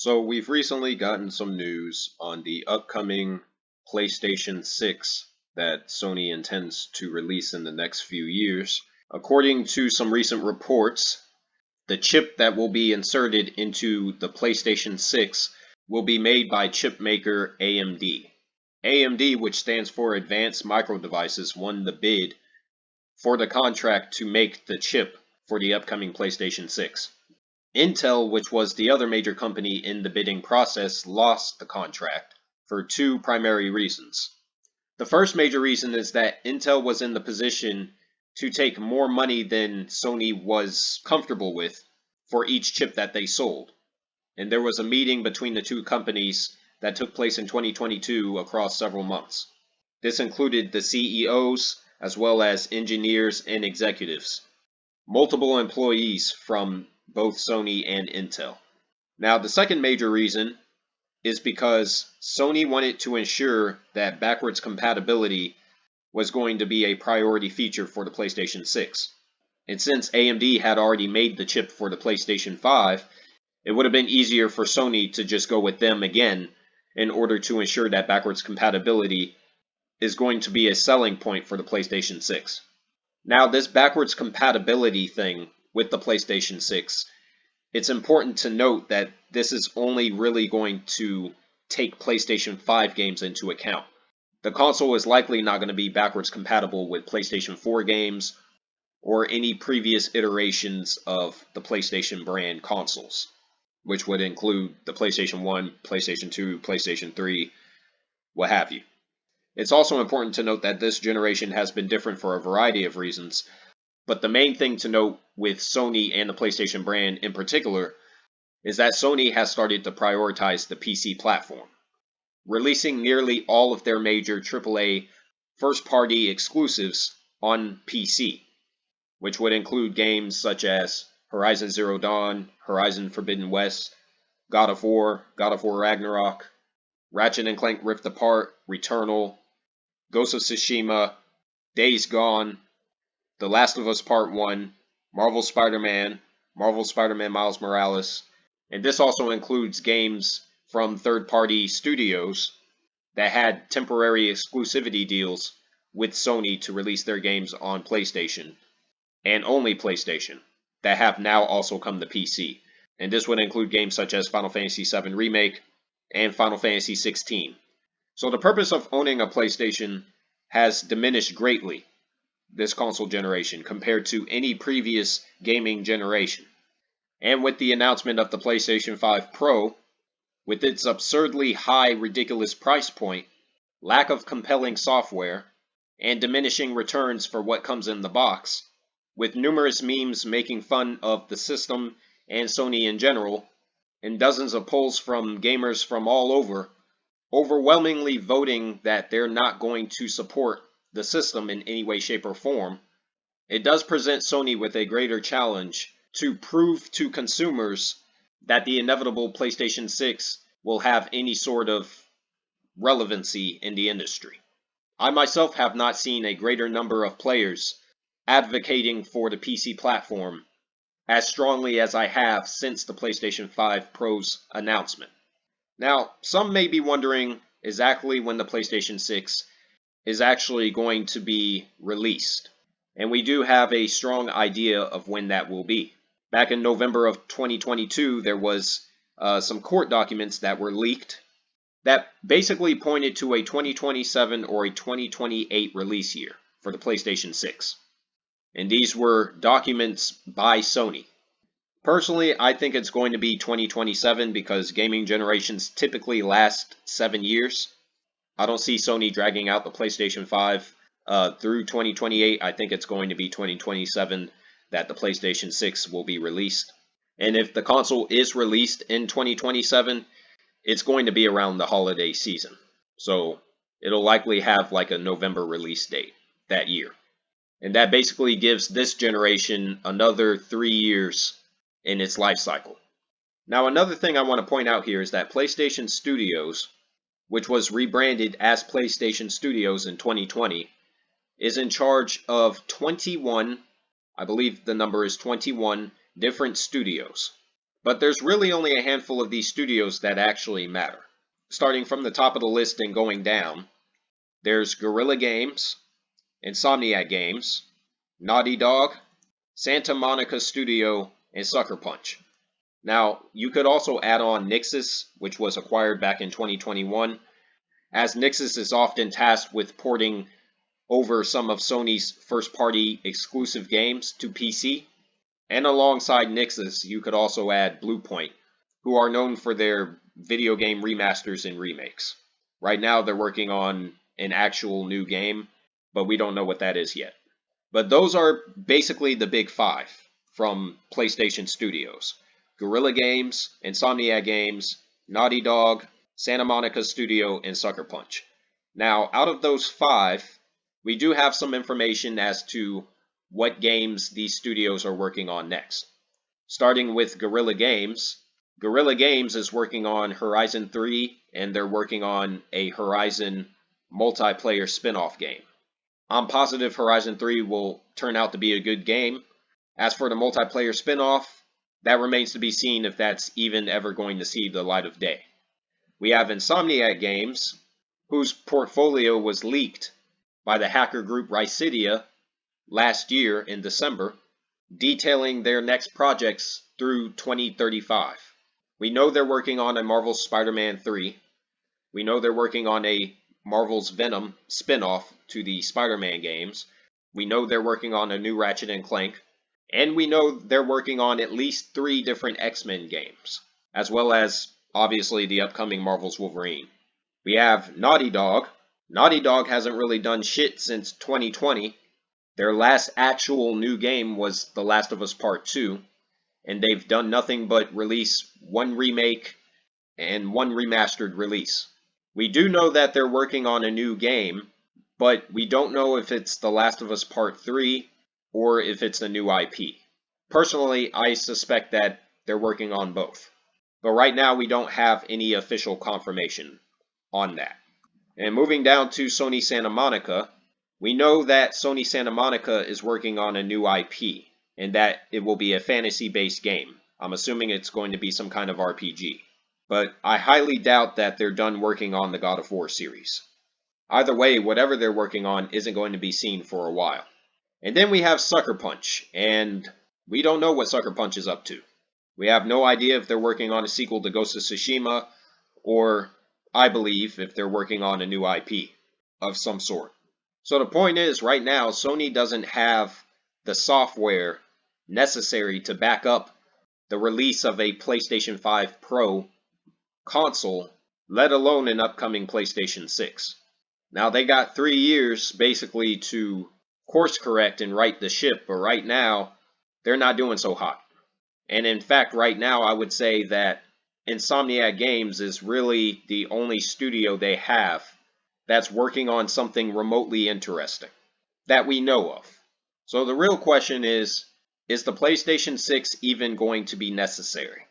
So we've recently gotten some news on the upcoming PlayStation 6 that Sony intends to release in the next few years. According to some recent reports, the chip that will be inserted into the PlayStation 6 will be made by chip maker AMD. AMD, which stands for Advanced Micro Devices, won the bid for the contract to make the chip for the upcoming PlayStation 6. Intel, which was the other major company in the bidding process, lost the contract for two primary reasons. The first major reason is that Intel was in the position to take more money than Sony was comfortable with for each chip that they sold. And there was a meeting between the two companies that took place in 2022 across several months. This included the CEOs as well as engineers and executives, multiple employees from both Sony and Intel. Now, the second major reason is because Sony wanted to ensure that backwards compatibility was going to be a priority feature for the PlayStation 6. And since AMD had already made the chip for the PlayStation 5, it would have been easier for Sony to just go with them again in order to ensure that backwards compatibility is going to be a selling point for the PlayStation 6. Now, this backwards compatibility thing with the PlayStation 6, it's important to note that this is only really going to take PlayStation 5 games into account. The console is likely not going to be backwards compatible with PlayStation 4 games or any previous iterations of the PlayStation brand consoles, which would include the PlayStation 1, PlayStation 2, PlayStation 3, what have you. It's also important to note that this generation has been different for a variety of reasons, but the main thing to note with Sony and the PlayStation brand in particular is that Sony has started to prioritize the PC platform, releasing nearly all of their major AAA first-party exclusives on PC, which would include games such as Horizon Zero Dawn, Horizon Forbidden West, God of War Ragnarok, Ratchet & Clank Rift Apart, Returnal, Ghost of Tsushima, Days Gone, The Last of Us Part 1, Marvel Spider-Man Miles Morales, and this also includes games from third-party studios that had temporary exclusivity deals with Sony to release their games on PlayStation, and only PlayStation, that have now also come to PC. And this would include games such as Final Fantasy VII Remake and Final Fantasy XVI. So the purpose of owning a PlayStation has diminished greatly this console generation compared to any previous gaming generation. And with the announcement of the PlayStation 5 Pro, with its absurdly high, ridiculous price point, lack of compelling software, and diminishing returns for what comes in the box, with numerous memes making fun of the system and Sony in general, and dozens of polls from gamers from all over, overwhelmingly voting that they're not going to support the system in any way, shape, or form, it does present Sony with a greater challenge to prove to consumers that the inevitable PlayStation 6 will have any sort of relevancy in the industry. I myself have not seen a greater number of players advocating for the PC platform as strongly as I have since the PlayStation 5 Pro's announcement. Now, some may be wondering exactly when the PlayStation 6 is actually going to be released, and we do have a strong idea of when that will be. Back in November of 2022, there was some court documents that were leaked that basically pointed to a 2027 or a 2028 release year for the PlayStation 6. And these were documents by Sony. Personally, I think it's going to be 2027 because gaming generations typically last 7 years. I don't see Sony dragging out the PlayStation 5 through 2028. I think it's going to be 2027 that the PlayStation 6 will be released. And if the console is released in 2027, it's going to be around the holiday season. So it'll likely have like a November release date that year. And that basically gives this generation another 3 years in its life cycle. Now, another thing I want to point out here is that PlayStation Studios, which was rebranded as PlayStation Studios in 2020, is in charge of 21, I believe the number is 21, different studios. But there's really only a handful of these studios that actually matter. Starting from the top of the list and going down, there's Guerrilla Games, Insomniac Games, Naughty Dog, Santa Monica Studio, and Sucker Punch. Now, you could also add on Nixxes, which was acquired back in 2021, as Nixxes is often tasked with porting over some of Sony's first-party exclusive games to PC. And alongside Nixxes, you could also add Bluepoint, who are known for their video game remasters and remakes. Right now, they're working on an actual new game, but we don't know what that is yet. But those are basically the big five from PlayStation Studios: Guerrilla Games, Insomniac Games, Naughty Dog, Santa Monica Studio, and Sucker Punch. Now, out of those five, we do have some information as to what games these studios are working on next. Starting with Guerrilla Games. Guerrilla Games is working on Horizon 3, and they're working on a Horizon multiplayer spin-off game. I'm positive Horizon 3 will turn out to be a good game. As for the multiplayer spin-off, that remains to be seen if that's even ever going to see the light of day. We have Insomniac Games, whose portfolio was leaked by the hacker group Rycidia last year in December, detailing their next projects through 2035. We know they're working on a Marvel's Spider-Man 3. We know they're working on a Marvel's Venom spin-off to the Spider-Man games. We know they're working on a new Ratchet & Clank. And we know they're working on at least 3 different X-Men games, as well as, obviously, the upcoming Marvel's Wolverine. We have Naughty Dog. Naughty Dog hasn't really done shit since 2020. Their last actual new game was The Last of Us Part 2, and they've done nothing but release 1 remake and 1 remastered release. We do know that they're working on a new game, but we don't know if it's The Last of Us Part 3 or if it's a new IP. Personally, I suspect that they're working on both. But right now, we don't have any official confirmation on that. And moving down to Sony Santa Monica, we know that Sony Santa Monica is working on a new IP, and that it will be a fantasy-based game. I'm assuming it's going to be some kind of RPG. But I highly doubt that they're done working on the God of War series. Either way, whatever they're working on isn't going to be seen for a while. And then we have Sucker Punch, and we don't know what Sucker Punch is up to. We have no idea if they're working on a sequel to Ghost of Tsushima, or, I believe, if they're working on a new IP of some sort. So the point is, right now, Sony doesn't have the software necessary to back up the release of a PlayStation 5 Pro console, let alone an upcoming PlayStation 6. Now, they got 3 years, basically, to course correct and right the ship, but right now, they're not doing so hot. And in fact, right now, I would say that Insomniac Games is really the only studio they have that's working on something remotely interesting that we know of. So the real question is the PlayStation 6 even going to be necessary?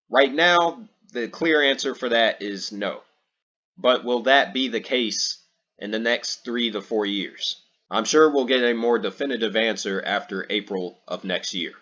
Right now, the clear answer for that is no. But will that be the case in the next 3 to 4 years? I'm sure we'll get a more definitive answer after April of next year.